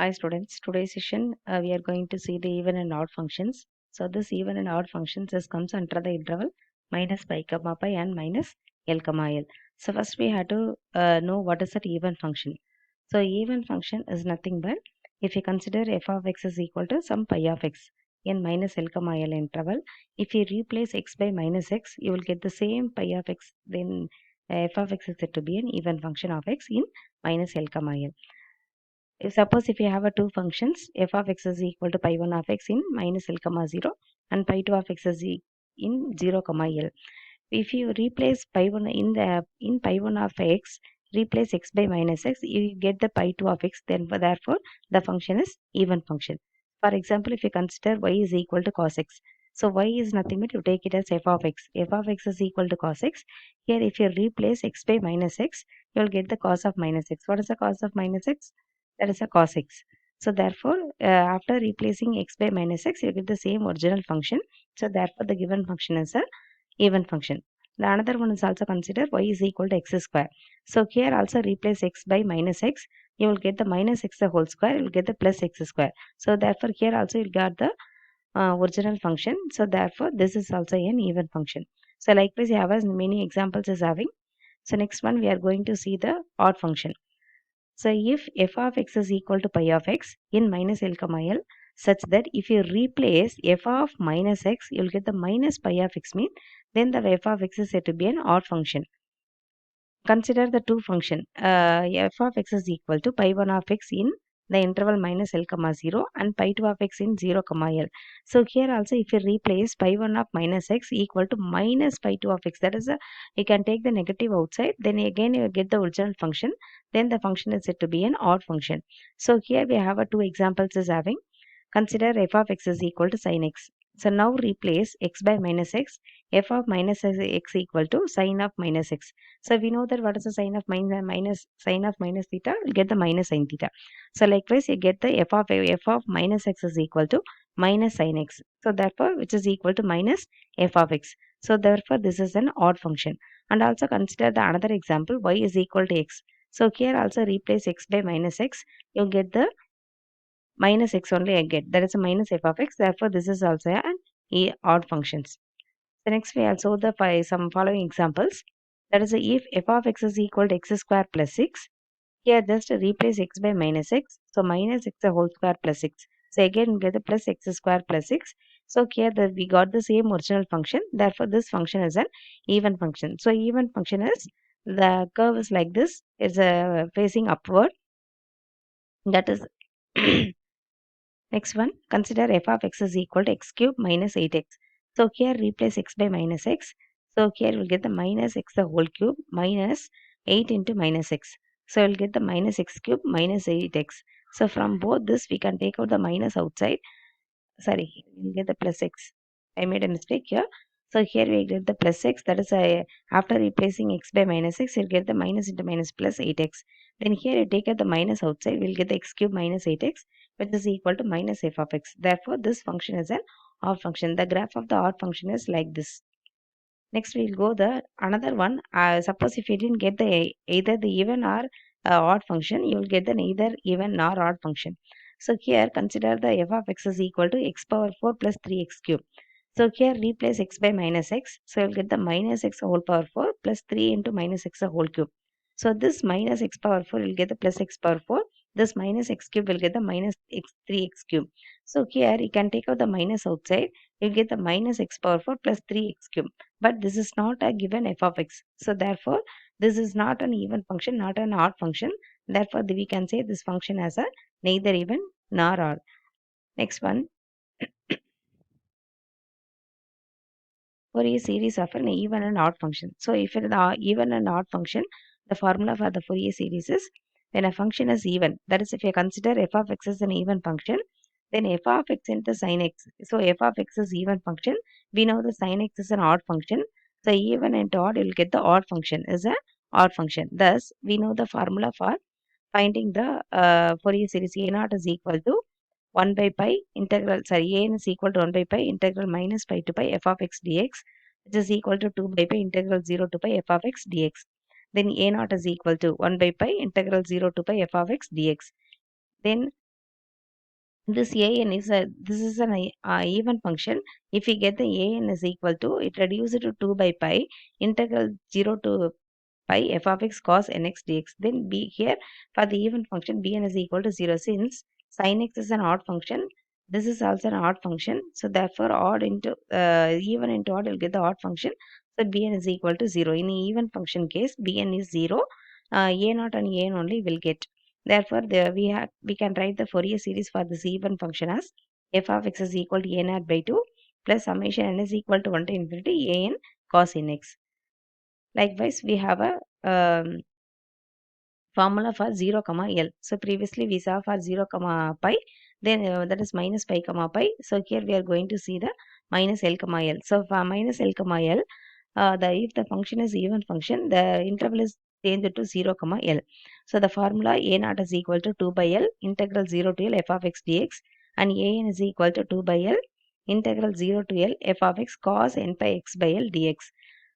Hi students, today's session we are going to see the even and odd functions. So this even and odd functions comes under the interval minus pi comma pi and minus L comma L. So first we have to know what is that even function. So even function is nothing but if you consider f of x is equal to some pi of x in minus L comma L interval. If you replace x by minus x, you will get the same pi of x. Then f of x is said to be an even function of x in minus L comma L. Suppose if you have a two functions, f of x is equal to pi 1 of x in minus L comma 0 and pi 2 of x is in 0 comma L. If you replace pi 1 in pi 1 of x, replace x by minus x, you get the pi 2 of x, then therefore the function is even function. For example, if you consider y is equal to cos x, so y is nothing but you take it as f of x. F of x is equal to cos x. Here if you replace x by minus x, you will get the cos of minus x. What is the cos of minus x? That is a cos x. So therefore, after replacing x by minus x, you get the same original function. So therefore, the given function is a even function. The another one is also consider y is equal to x square. So here also replace x by minus x. You will get the minus x the whole square. You will get the plus x square. So therefore, here also you got the original function. So therefore, this is also an even function. So likewise, you have as many examples as having. So next one we are going to see the odd function. So if f of x is equal to pi of x in minus L comma L, such that if you replace f of minus x, you'll get the minus pi of x mean, then the f of x is said to be an odd function. Consider the two function. F of x is equal to pi 1 of x in the interval minus L comma 0 and pi 2 of x in 0 comma L. So here also if you replace pi 1 of minus x equal to minus pi 2 of x, that is you can take the negative outside, then again you get the original function, then the function is said to be an odd function. So here we have two examples as having. Consider f of x is equal to sin x. So now replace x by minus x. F of minus x equal to sin of minus x. So we know that what is the sign of minus sin of minus theta? We'll get the minus sin theta. So likewise, you get the f of minus x is equal to minus sin x. So therefore, which is equal to minus f of x. So therefore, this is an odd function. And also consider the another example, y is equal to x. So here also replace x by minus x. You get the minus x only I get. That is a minus f of x. Therefore, this is also an odd functions. So next we also the some following examples. That is if f of x is equal to x square plus 6. Here just replace x by minus x. So minus x the whole square plus 6. So again we get the plus x square plus 6. So here we got the same original function. Therefore, this function is an even function. So even function is the curve is like this. It's facing upward. That is next one, consider f of x is equal to x cube minus 8x. So here replace x by minus x. So here we'll get the minus x the whole cube minus 8 into minus x. So we'll get the minus x cube minus 8x. So from both this we can take out the minus outside. Sorry, we'll get the plus x. I made a mistake here. So here we get the plus x. That is after replacing x by minus x, you'll get the minus into minus plus 8x. Then here you take out the minus outside, we'll get the x cube minus 8x, which is equal to minus f of x. Therefore, this function is an odd function. The graph of the odd function is like this. Next, we'll go the another one. Suppose if you didn't get the either the even or odd function, you will get the neither even nor odd function. So here consider the f of x is equal to x power 4 plus 3x cube. So here replace x by minus x. So you'll get the minus x whole power 4 plus 3 into minus x whole cube. So this minus x power 4 will get the plus x power 4. This minus x cube will get the minus x 3x cube. So here you can take out the minus outside. You'll get the minus x power 4 plus 3x cube. But this is not a given f of x. So therefore, this is not an even function, not an odd function. Therefore, we can say this function as a neither even nor odd. Next one. Fourier series of an even and odd function. So if it is an even and odd function, the formula for the Fourier series is when a function is even. That is, if you consider f of x as an even function, then f of x into sin x. So f of x is even function. We know the sin x is an odd function. So even into odd, you will get the odd function is a odd function. Thus, we know the formula for finding the Fourier series a naught is equal to 1 by pi integral, sorry, a n is equal to 1 by pi integral minus pi to pi f of x dx, which is equal to 2 by pi integral 0 to pi f of x dx. Then a naught is equal to 1 by pi integral 0 to pi f of x dx. Then this an is this is an even function. If we get the an is equal to, it reduces to 2 by pi integral 0 to pi f of x cos nx dx. Then b here for the even function bn is equal to 0, since sin x is an odd function. This is also an odd function, so therefore odd into even into odd will get the odd function. So bn is equal to 0. In even function case bn is 0, a naught and an only will get. Therefore, we can write the Fourier series for this even function as f of x is equal to a naught by 2 plus summation n is equal to 1 to infinity a n cos nx. Likewise, we have a formula for 0 comma L. So previously we saw for 0 comma pi, then that is minus pi comma pi. So here we are going to see the minus L comma L. So for minus L comma L, if the function is even function, the interval is changed to 0 comma L. So the formula a naught is equal to 2 by L integral 0 to L f of x dx, and a n is equal to 2 by L integral 0 to L f of x cos n pi x by L dx.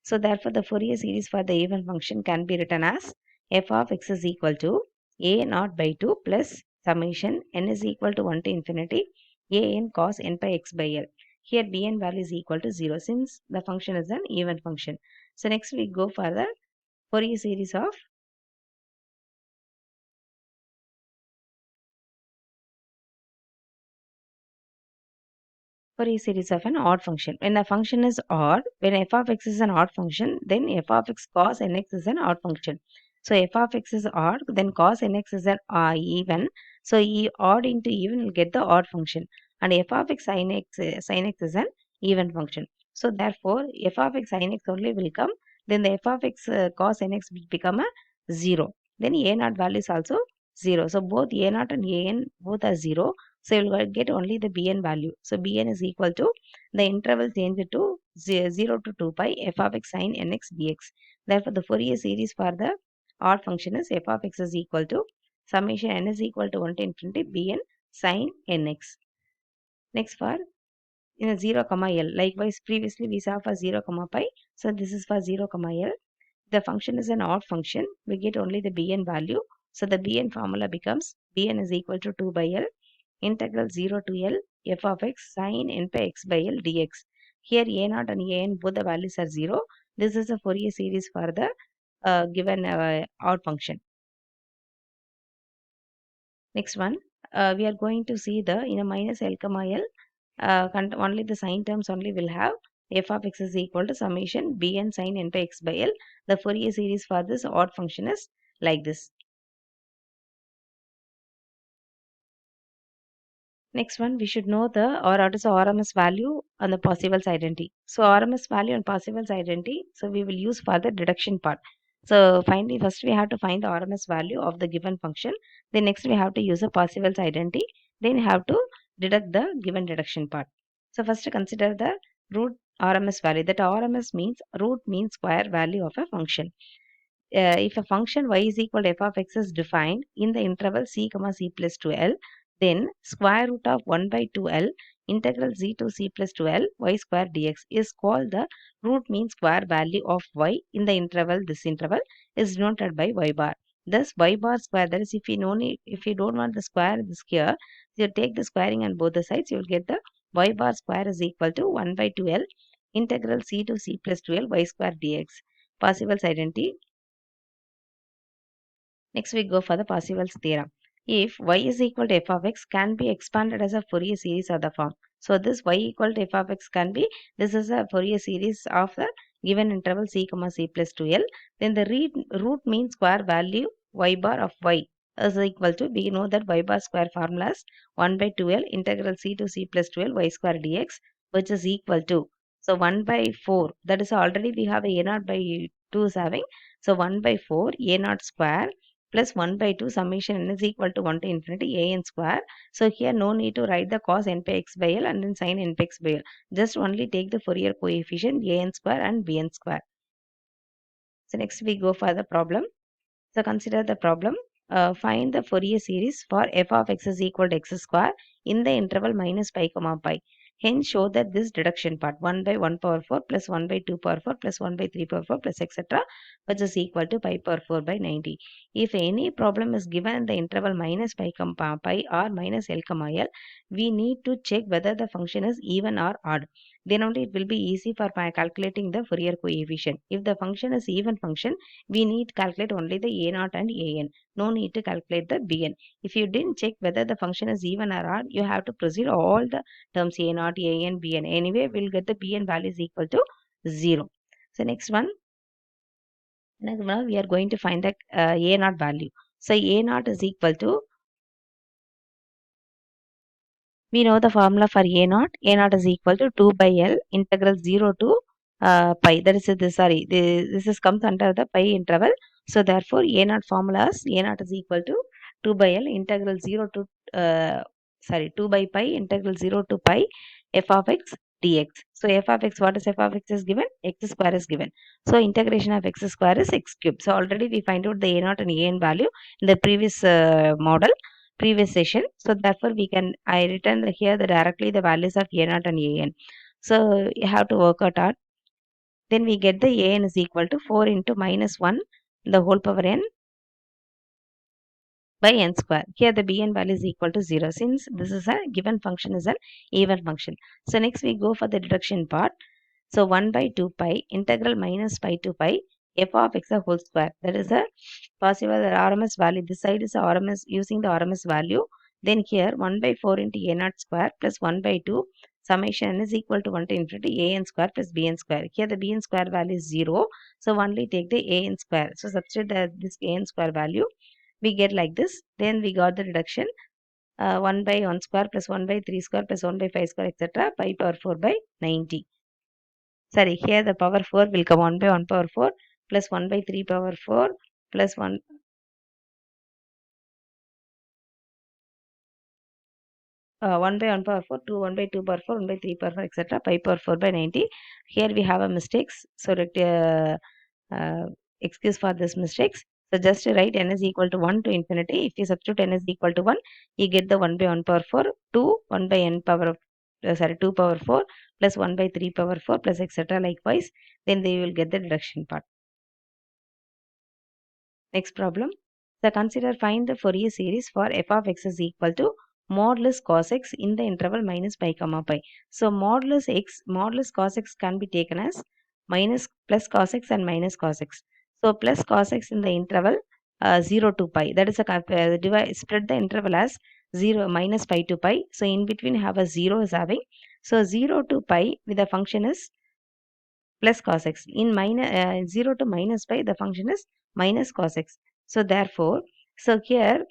So therefore the Fourier series for the even function can be written as f of x is equal to a naught by 2 plus summation n is equal to 1 to infinity a n cos n pi x by L. Here bn value is equal to 0, since the function is an even function. So next we go for the Fourier series of an odd function. When the function is odd, when f of x is an odd function, then f of x cos nx is an odd function. So f of x is odd, then cos nx is an even. So odd into even will get the odd function, and f of x sin x is an even function. So therefore f of x sin x only will come. Then the f of x cos nx will become a 0. Then a naught value is also 0. So both a naught and a n both are 0. So you will get only the bn value. So bn is equal to the interval changed to 0 to 2 pi f of x sin nx dx. Therefore, the Fourier series for the odd function is f of x is equal to summation n is equal to 1 to infinity bn sin nx. Next for in a 0 comma l. Likewise, previously we saw for 0 comma pi. So this is for 0 comma l. The function is an odd function. We get only the bn value. So the bn formula becomes bn is equal to 2 by l integral 0 to L f of x sin n pi x by L dx. Here a naught and a n both the values are 0. This is a Fourier series for the given odd function. Next one, we are going to see the in a minus L comma L, only the sign terms only will have f of x is equal to summation bn sin n pi x by L. The Fourier series for this odd function is like this. Next one, we should know the or what is the RMS value and the Parseval's identity. So RMS value and Parseval's identity, so we will use for the deduction part. So finally, first we have to find the RMS value of the given function. Then next we have to use a Parseval's identity. Then you have to deduct the given deduction part. So first consider the root RMS value. That RMS means root means square value of a function. If a function y is equal to f of x is defined in the interval c comma c plus 2l, then square root of 1 by 2l integral z to c plus 2l y square dx is called the root mean square value of y in the interval. This interval is denoted by y bar. Thus y bar square, that is if you don't want the square this here, you take the squaring on both the sides, you will get the y bar square is equal to 1 by 2l integral c to c plus 2l y square dx. Parseval's identity. Next we go for the Parseval's theorem. If y is equal to f of x can be expanded as a Fourier series of the form. So this y equal to f of x can be, this is a Fourier series of the given interval c comma c plus 2l. Then the root mean square value y bar of y is equal to, we know that y bar square formula is 1 by 2l integral c to c plus 2l y square dx, which is equal to, so 1 by 4, that is already we have a naught by 2 is having, so 1 by 4 a naught square plus 1 by 2 summation n is equal to 1 to infinity a n square. So here no need to write the cos n pi x by L and then sin n pi x by L. Just only take the Fourier coefficient a n square and b n square. So next we go for the problem. So consider the problem. Find the Fourier series for f of x is equal to x square in the interval minus pi comma pi. Hence, show that this deduction part 1 by 1 power 4 plus 1 by 2 power 4 plus 1 by 3 power 4 plus etc. which is equal to pi power 4 by 90. If any problem is given in the interval minus pi, pi or minus L comma L, we need to check whether the function is even or odd. Then only it will be easy for calculating the Fourier coefficient. If the function is even function, we need to calculate only the a0 and an. No need to calculate the bn. If you didn't check whether the function is even or odd, you have to proceed all the terms a0, an, bn. Anyway, we'll get the bn value is equal to 0. So next one we are going to find the a0 value. So a0 is equal to, we know the formula for a0. A0 is equal to 2 by L integral 0 to pi. That is this is comes under the pi interval. So therefore a0 formula is a0 is equal to 2 by L integral 0 to 2 by pi integral 0 to pi f of x dx. So f of x, what is f of x is given? X square is given. So integration of x square is x cube. So already we find out the a0 and an value in the previous session. So therefore we can, I written here the directly the values of a0 and an. So you have to work out. Then we get the an is equal to 4 into minus 1 the whole power n by n square. Here the bn value is equal to 0 since this is a given function is an even function. So next we go for the deduction part. So 1 by 2 pi integral minus pi to pi f of x a whole square. That is a possible RMS value. This side is RMS using the RMS value. Then here 1 by 4 into a0 square plus 1 by 2 summation is equal to 1 to infinity an square plus bn square. Here the bn square value is 0. So only take the an square. So substitute this an square value. We get like this. Then we got the reduction 1 by 1 square plus 1 by 3 square plus 1 by 5 square etc. Pi power 4 by 90. Sorry, here the power 4 will come 1 by 1 power 4 plus 1 by 3 power 4 plus 1 1 by 1 power 4, 2, 1 by 2 power 4, 1 by 3 power 4, etc. Pi power 4 by 90. Here we have a mistakes. So uh, excuse for this mistakes. So just write n is equal to 1 to infinity. If you substitute n is equal to 1, you get the 1 by 1 power 4, 2, 1 by n power of 2 power 4 plus 1 by 3 power 4 plus etc. likewise. Then they will get the reduction part. Next problem. So consider find the Fourier series for f of x is equal to modulus cos x in the interval minus pi comma pi. So modulus cos x can be taken as minus plus cos x and minus cos x. So plus cos x in the interval 0 to pi. That is a spread the interval as 0 minus pi to pi. So in between have a 0 is having. So 0 to pi with the function is plus cos x. In 0 to minus pi, the function is minus cos x. So therefore, so here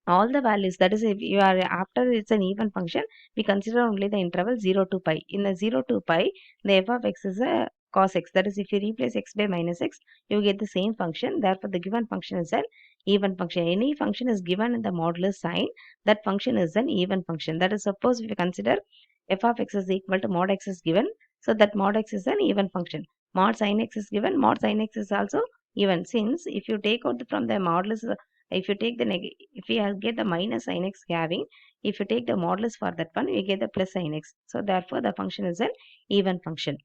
all the values, that is if you are after it's an even function, we consider only the interval 0 to pi. In the 0 to pi, the f of x is a cos x. That is if you replace x by minus x, you get the same function. Therefore, the given function is an even function. Any function is given in the modulus sign, that function is an even function. That is suppose if you consider f of x is equal to mod x is given, so that mod x is an even function. Mod sin x is given, mod sin x is also even. Since if you take out from the modulus, if you take the if you get the minus sin x having, if you take the modulus for that one, you get the plus sin x. So therefore the function is an even function.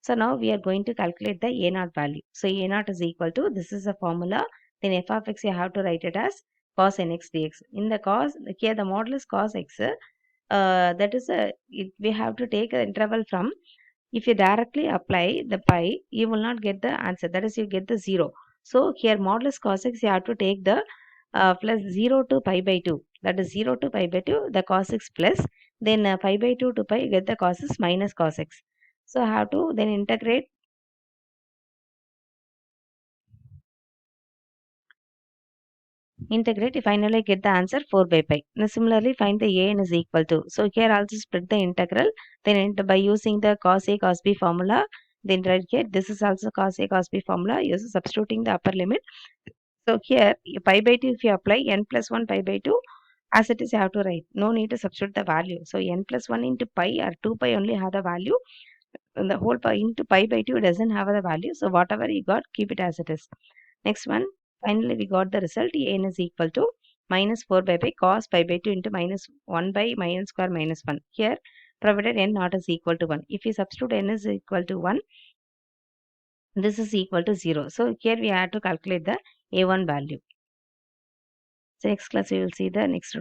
So now we are going to calculate the a0 value. So a0 is equal to, this is a formula, then f of x you have to write it as cos nx dx. In the cos, here the modulus cos x, that is we have to take an interval from, if you directly apply the pi, you will not get the answer. That is, you get the 0. So here modulus cos x, you have to take the plus 0 to pi by 2. That is 0 to pi by 2, the cos x plus. Then pi by 2 to pi, you get the cos x minus cos x. So I have to then integrate. You finally get the answer 4 by pi. Now similarly, find the an is equal to. So here also split the integral. Then by using the cos a cos b formula, then right here, this is also cos a cos b formula, using substituting the upper limit. So here pi by 2, if you apply n plus 1 pi by 2, as it is you have to write. No need to substitute the value. So n plus 1 into pi or 2 pi only have the value. And the whole pi into pi by 2 doesn't have the value. So whatever you got, keep it as it is. Next one, finally we got the result. N is equal to minus 4 by pi cos pi by 2 into minus 1 by minus square minus 1. Here, provided n not is equal to 1. If we substitute n is equal to 1, this is equal to 0. So, here we have to calculate the a1 value. So, next class we will see the next